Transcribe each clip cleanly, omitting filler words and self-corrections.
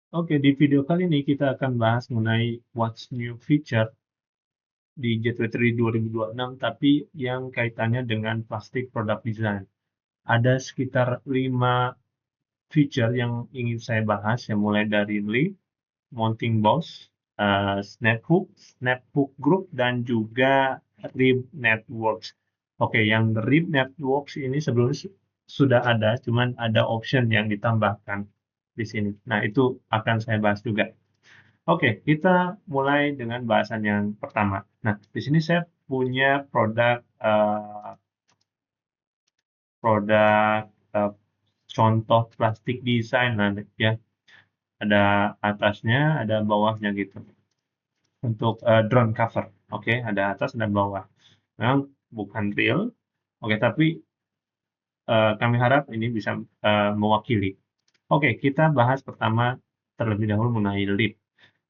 Oke, di video kali ini kita akan bahas mengenai what's new feature di J23 2026, tapi yang kaitannya dengan plastik product design. Ada sekitar 5 feature yang ingin saya bahas, yang mulai dari lip, mounting boss, snap hook group, dan juga rib networks. Oke, yang rib networks ini sebelumnya sudah ada, cuman ada option yang ditambahkan di sini. Nah, itu akan saya bahas juga. Oke, kita mulai dengan bahasan yang pertama. Nah, di sini saya punya produk contoh plastik desain lah ya. Ada atasnya, ada bawahnya gitu. Untuk drone cover, oke, ada atas, ada bawah. Memang bukan real, oke, tapi kami harap ini bisa mewakili. Oke, kita bahas pertama terlebih dahulu mengenai lip.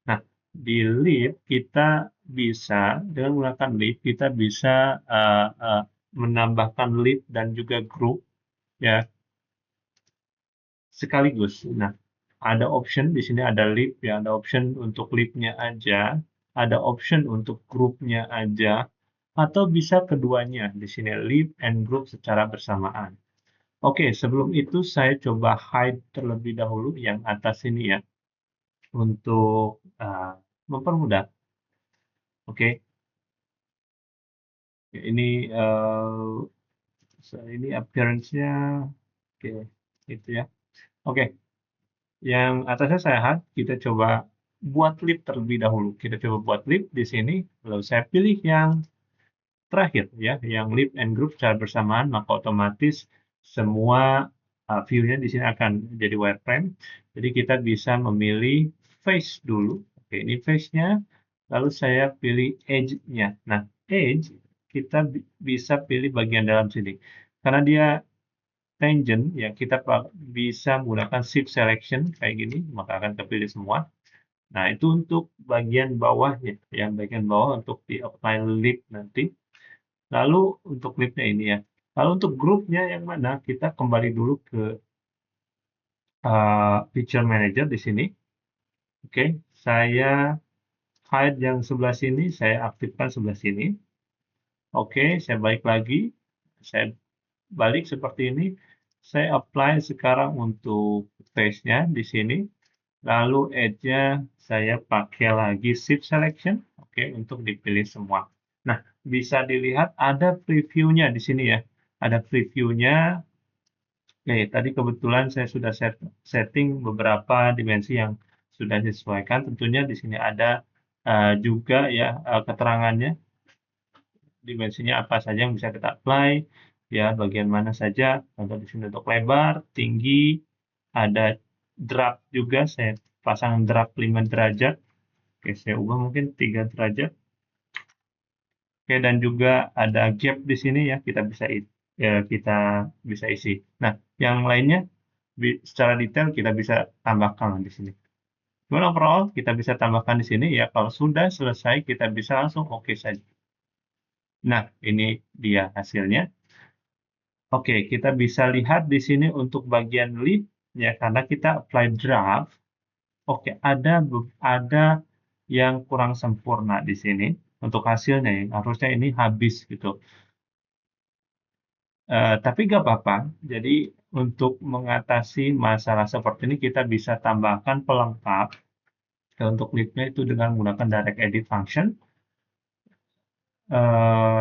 Nah, di lip kita bisa dengan menggunakan lip kita bisa menambahkan lip dan juga group ya sekaligus. Nah, ada option di sini ada lip ya, ada option untuk lipnya aja, ada option untuk grupnya aja, atau bisa keduanya di sini lip and group secara bersamaan. Oke, sebelum itu saya coba hide terlebih dahulu yang atas ini ya untuk mempermudah. Oke, ini ini appearance-nya oke, itu ya. Oke, yang atasnya saya hide, kita coba buat lip terlebih dahulu. Kita coba buat lip di sini, lalu saya pilih yang terakhir ya, yang lip and group secara bersamaan, maka otomatis semua view-nya di sini akan jadi wireframe. Jadi kita bisa memilih face dulu. Oke, ini face-nya. Lalu saya pilih edge-nya. Nah, edge kita bisa pilih bagian dalam sini. Karena dia tangent, ya kita bisa menggunakan shift selection kayak gini, maka akan terpilih semua. Nah, itu untuk bagian bawahnya, ya bagian bawah untuk di apply lip nanti. Lalu untuk lipnya ini ya. Lalu untuk grupnya yang mana? Kita kembali dulu ke feature manager di sini. Oke, saya hide yang sebelah sini, saya aktifkan sebelah sini. Oke, saya balik lagi. Saya balik seperti ini. Saya apply sekarang untuk face-nya di sini. Lalu edge-nya saya pakai lagi shift selection. Oke, untuk dipilih semua. Nah, bisa dilihat ada preview-nya di sini ya. Ada preview-nya. Oke, tadi kebetulan saya sudah setting beberapa dimensi yang sudah disesuaikan. Tentunya di sini ada juga ya keterangannya, dimensinya apa saja yang bisa kita apply, ya bagian mana saja. Contoh di sini untuk lebar, tinggi, ada drag juga. Saya pasang drag 5 derajat. Oke, saya ubah mungkin 3 derajat. Oke, dan juga ada gap di sini ya, kita bisa isi. Nah, yang lainnya secara detail kita bisa tambahkan di sini. Cuman overall kita bisa tambahkan di sini ya. Kalau sudah selesai kita bisa langsung oke saja. Nah, ini dia hasilnya. Oke, kita bisa lihat di sini untuk bagian lip ya karena kita apply draft. Oke, ada yang kurang sempurna di sini untuk hasilnya ya. Harusnya ini habis gitu. Tapi nggak apa-apa. Jadi untuk mengatasi masalah seperti ini kita bisa tambahkan pelengkap untuk lipnya itu dengan menggunakan direct edit function,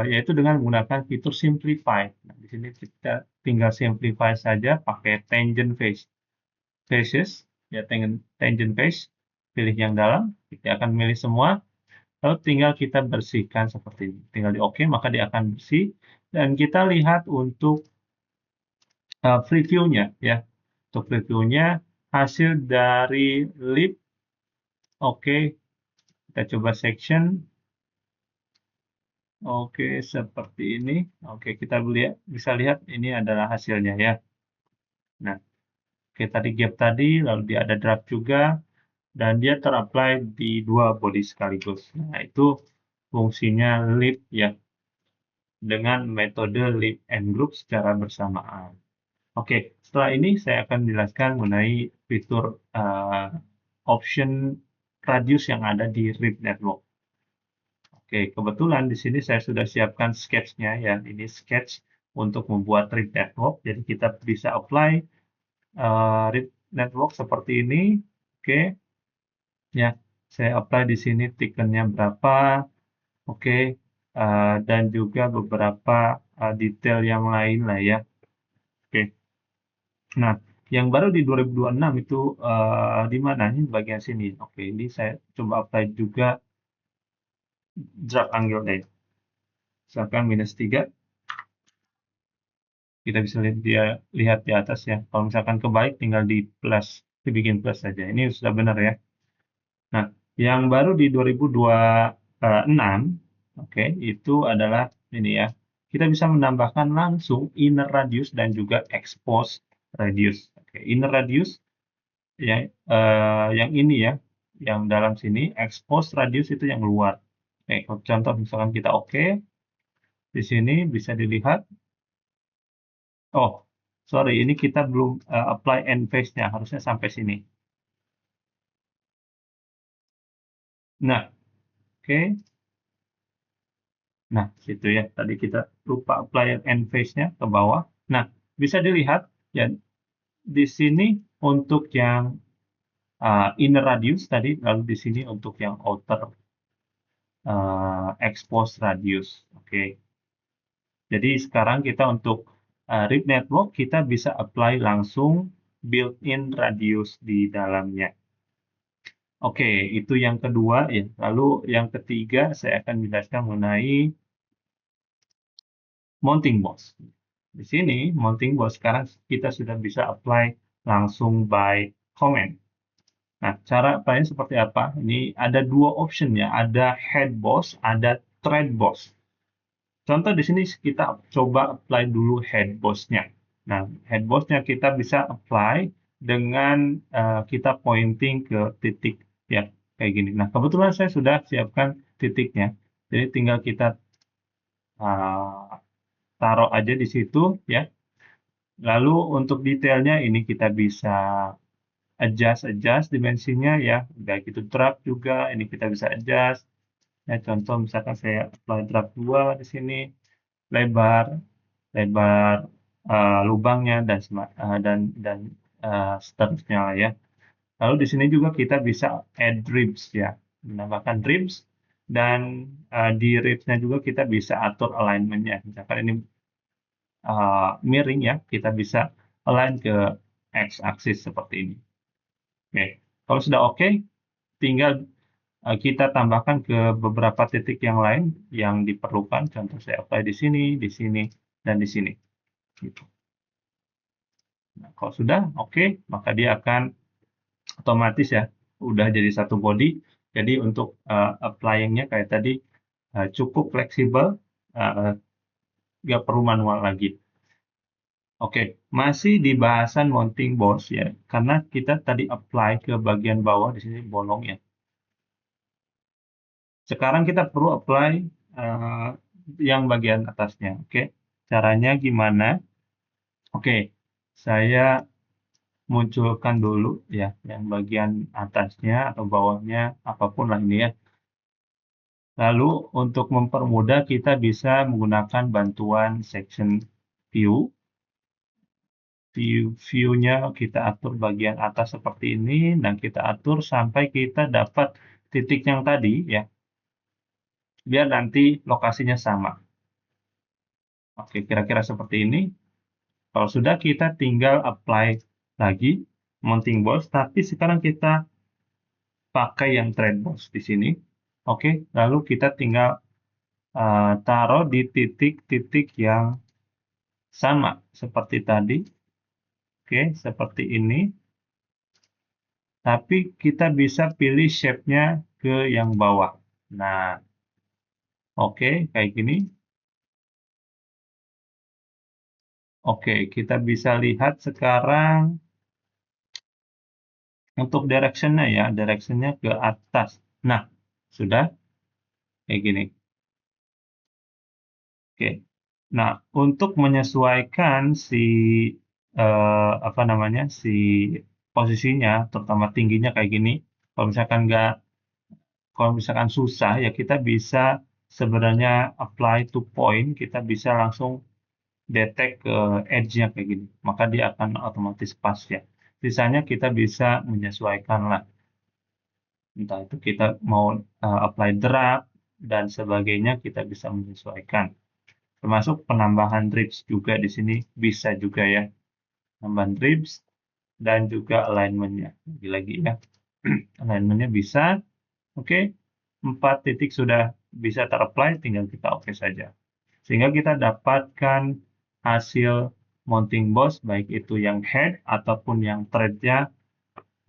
yaitu dengan menggunakan fitur simplify. Nah, di sini kita tinggal simplify saja pakai tangent faces, ya tangent face, pilih yang dalam, kita akan memilih semua, lalu tinggal kita bersihkan seperti ini. Tinggal di OK, maka dia akan bersih. Dan kita lihat untuk preview-nya ya. Untuk preview-nya hasil dari lip, oke, kita coba section. Oke, seperti ini. Oke, kita bisa lihat ini adalah hasilnya ya. Nah, oke, tadi gap tadi, lalu dia ada drag juga, dan dia terapply di dua body sekaligus. Nah, itu fungsinya lip ya, dengan metode lip and group secara bersamaan. Oke, setelah ini saya akan menjelaskan mengenai fitur option radius yang ada di RIP network. Oke, kebetulan di sini saya sudah siapkan sketch-nya ya. Ini sketch untuk membuat RIP network. Jadi kita bisa apply RIP network seperti ini. Oke, ya. Saya apply di sini tikennya berapa. Oke, dan juga beberapa detail yang lain lah ya. Oke. Nah, yang baru di 2026 itu di mana? Ini bagian sini. Oke, ini saya coba apply juga drag angle day. Misalkan -3. Kita bisa lihat di atas ya. Kalau misalkan kebalik tinggal dibikin plus saja. Ini sudah benar ya. Nah, yang baru di 2026, oke, itu adalah ini ya. Kita bisa menambahkan langsung inner radius dan juga expose radius. Oke, inner radius yang ini ya, yang dalam sini, expose radius itu yang luar. Oke, contoh misalkan kita oke, di sini bisa dilihat. Oh, sorry, ini kita belum apply end phase-nya, harusnya sampai sini. Nah, oke. Nah, situ ya, tadi kita lupa apply end phase-nya ke bawah. Nah, bisa dilihat ya, di sini untuk yang inner radius tadi, lalu di sini untuk yang outer expose radius. Oke. Jadi sekarang kita untuk RIP network, kita bisa apply langsung built-in radius di dalamnya. Oke, itu yang kedua ya. Lalu yang ketiga, saya akan menjelaskan mengenai mounting box. Di sini, mounting box sekarang kita sudah bisa apply langsung by command. Nah, cara apply seperti apa? Ini ada dua option ya, ada head boss, ada thread boss. Contoh di sini kita coba apply dulu head boss-nya. Nah, head boss-nya kita bisa apply dengan kita pointing ke titik ya, kayak gini. Nah, kebetulan saya sudah siapkan titiknya. Jadi tinggal kita taruh aja di situ ya. Lalu untuk detailnya ini kita bisa adjust dimensinya ya. Baik itu drag juga, ini kita bisa adjust. Ya, contoh misalkan saya apply drag 2 di sini, lebar lubangnya dan seterusnya ya. Lalu di sini juga kita bisa add ribs ya, menambahkan ribs dan di ribsnya juga kita bisa atur alignmentnya. Misalkan ini miring ya, kita bisa align ke x-axis seperti ini. Oke, kalau sudah oke, tinggal kita tambahkan ke beberapa titik yang lain yang diperlukan. Contoh saya apply di sini, dan di sini. Gitu. Nah, kalau sudah oke, maka dia akan otomatis ya, udah jadi satu body. Jadi untuk applying-nya kayak tadi cukup fleksibel, nggak perlu manual lagi. Oke, masih di bahasan mounting boss ya, karena kita tadi apply ke bagian bawah di sini bolong ya. Sekarang kita perlu apply yang bagian atasnya. Oke, caranya gimana? Oke, saya munculkan dulu ya yang bagian atasnya atau bawahnya apapun lah ini ya. Lalu untuk mempermudah kita bisa menggunakan bantuan section view. View-nya kita atur bagian atas seperti ini dan kita atur sampai kita dapat titik yang tadi ya. Biar nanti lokasinya sama. Oke, kira-kira seperti ini. Kalau sudah kita tinggal apply lagi mounting boss, tapi sekarang kita pakai yang thread boss di sini. Oke, lalu kita tinggal taruh di titik-titik yang sama seperti tadi. Oke, seperti ini. Tapi kita bisa pilih shape-nya ke yang bawah. Nah, oke, kayak gini. Oke, kita bisa lihat sekarang untuk direction-nya ya, direction-nya ke atas. Nah, sudah kayak gini. Oke. Nah, untuk menyesuaikan si apa namanya si posisinya, terutama tingginya kayak gini, Kalau misalkan nggak, kalau misalkan susah, ya kita bisa sebenarnya apply to point, kita bisa langsung detect ke edge-nya kayak gini. Maka dia akan otomatis pas ya. Sisanya kita bisa menyesuaikan lah. Entah itu kita mau apply drag dan sebagainya, kita bisa menyesuaikan. Termasuk penambahan drips juga di sini bisa juga ya. Tambahan drips dan juga alignment-nya. Lagi-lagi ya. Alignment-nya bisa. Oke. 4 titik sudah bisa ter-apply, tinggal kita oke saja. Sehingga kita dapatkan hasil mounting boss, baik itu yang head ataupun yang thread-nya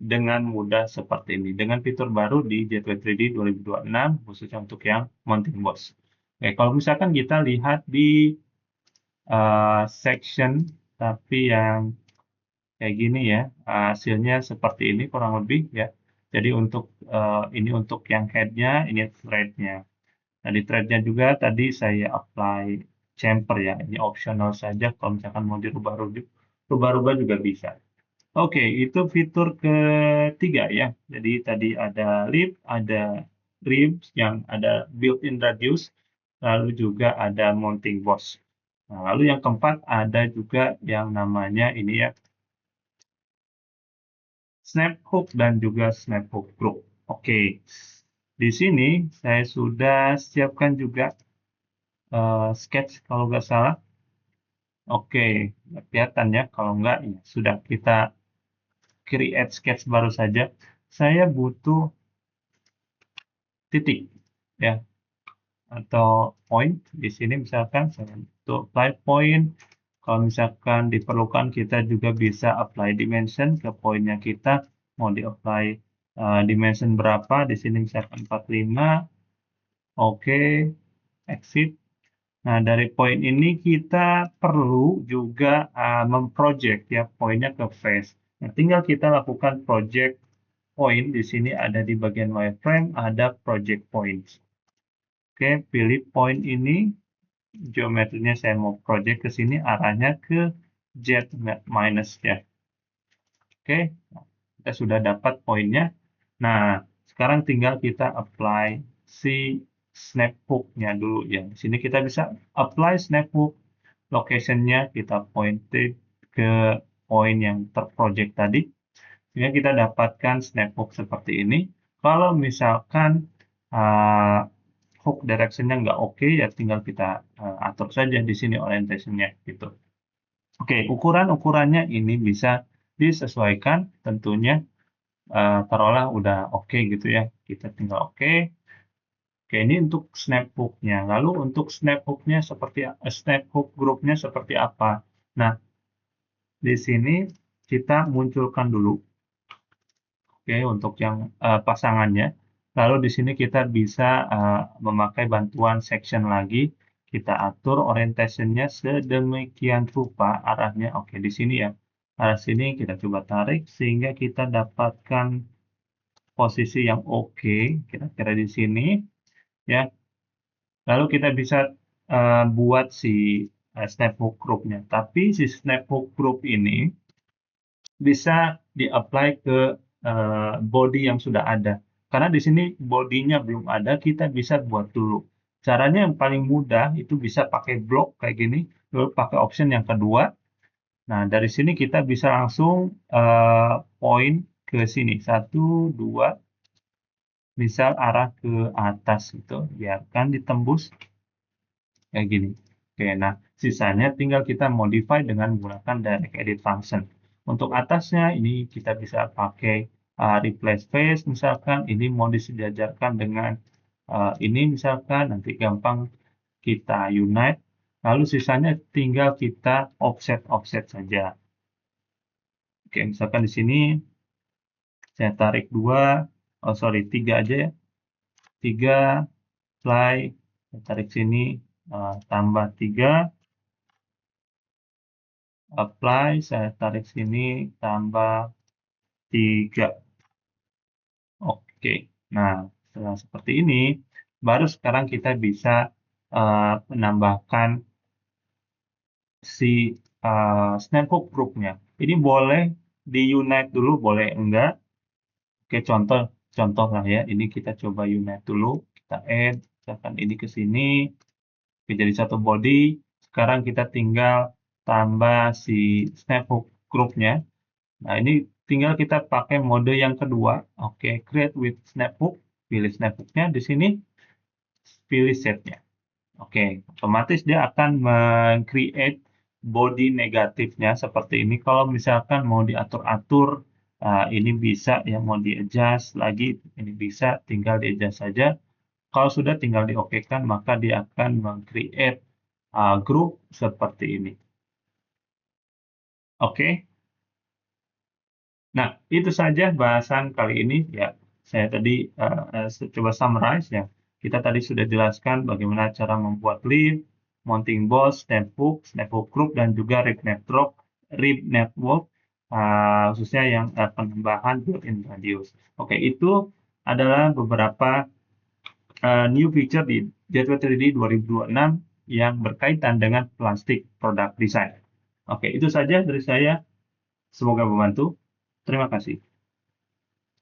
dengan mudah seperti ini. Dengan fitur baru di Gateway 3D 2026, khususnya untuk yang mounting boss. Oke, kalau misalkan kita lihat di section, tapi yang kayak gini ya, hasilnya seperti ini kurang lebih ya. Jadi untuk ini untuk yang head-nya, ini thread-nya. Nah, di thread-nya juga tadi saya apply chamfer ya, ini optional saja kalau misalkan mau dirubah-rubah juga bisa. Oke, itu fitur ketiga ya. Jadi tadi ada lip, ada ribs yang ada built-in radius, lalu juga ada mounting boss. Nah, lalu yang keempat ada juga yang namanya ini ya, snap hook dan juga snap hook group. Oke, di sini saya sudah siapkan juga sketch kalau nggak salah. Oke, nggak kelihatan ya. Kalau nggak, ya sudah kita create sketch baru saja. Saya butuh titik ya atau point di sini misalkan saya butuh apply point. Kalau misalkan diperlukan kita juga bisa apply dimension ke poinnya kita mau di apply dimension berapa di sini misalkan 45. Oke, exit. Nah, dari poin ini kita perlu juga memproject ya poinnya ke face. Nah, tinggal kita lakukan project point. Di sini ada di bagian wireframe ada project points. Oke, pilih point ini, geometrinya saya mau project ke sini, arahnya ke Z minus ya. Oke, kita sudah dapat poinnya. Nah, sekarang tinggal kita apply si snap hook-nya dulu ya. Di sini kita bisa apply snap hook, location-nya kita pointed ke poin yang terproject tadi. Sehingga kita dapatkan snap hook seperti ini. Kalau misalkan hook direction-nya nggak oke, ya tinggal kita atur saja di sini orientation-nya gitu. Oke, ukuran-ukurannya ini bisa disesuaikan tentunya. Taruhlah udah oke gitu ya, kita tinggal oke. Oke, ini untuk snap hook-nya. Lalu untuk snap hook-nya snap hook group-nya seperti apa? Nah, di sini kita munculkan dulu, oke, untuk yang pasangannya. Lalu di sini kita bisa memakai bantuan section lagi. Kita atur orientation-nya sedemikian rupa arahnya. Oke, di sini ya. Arah sini kita coba tarik sehingga kita dapatkan posisi yang oke, kira-kira di sini ya. Lalu kita bisa buat si snap hook group-nya. Tapi si snap hook group ini bisa di-apply ke body yang sudah ada. Karena di sini bodinya belum ada, kita bisa buat dulu. Caranya yang paling mudah itu bisa pakai block kayak gini, lalu pakai option yang kedua. Nah, dari sini kita bisa langsung point ke sini. 1, 2, misal arah ke atas gitu. Biarkan ditembus kayak gini. Oke, nah sisanya tinggal kita modify dengan menggunakan direct edit function. Untuk atasnya ini kita bisa pakai replace face misalkan ini mau disejajarkan dengan ini misalkan nanti gampang kita unite. Lalu sisanya tinggal kita offset saja. Oke, misalkan di sini saya tarik 3 aja ya. 3 apply, saya tarik sini tambah 3, apply, saya tarik sini tambah 3. Oke, nah setelah seperti ini, baru sekarang kita bisa menambahkan si snaphook group-nya. Ini boleh di unite dulu, boleh enggak. Oke, contoh contoh lah ya, ini kita coba unite dulu, kita add, misalkan ini ke sini, jadi satu body. Sekarang kita tinggal tambah si snaphook group-nya. Nah, ini tinggal kita pakai mode yang kedua. Oke, create with snaphook. Pilih snaphook-nya di sini, pilih set-nya. Oke, otomatis dia akan meng-create body negatifnya seperti ini. Kalau misalkan mau diatur-atur, ini bisa ya, mau di-adjust lagi, ini bisa, tinggal di-adjust saja. Kalau sudah tinggal di-OK-kan, maka dia akan meng-create grup seperti ini. Oke. Nah, itu saja bahasan kali ini ya. Saya tadi coba summarize ya. Kita tadi sudah jelaskan bagaimana cara membuat leaf, mounting boss, snaphook group, dan juga rib network, khususnya yang penambahan built-in radius. Oke, itu adalah beberapa new feature di Gateway 3D 2026 yang berkaitan dengan plastik product design. Oke, itu saja dari saya. Semoga membantu. Terima kasih.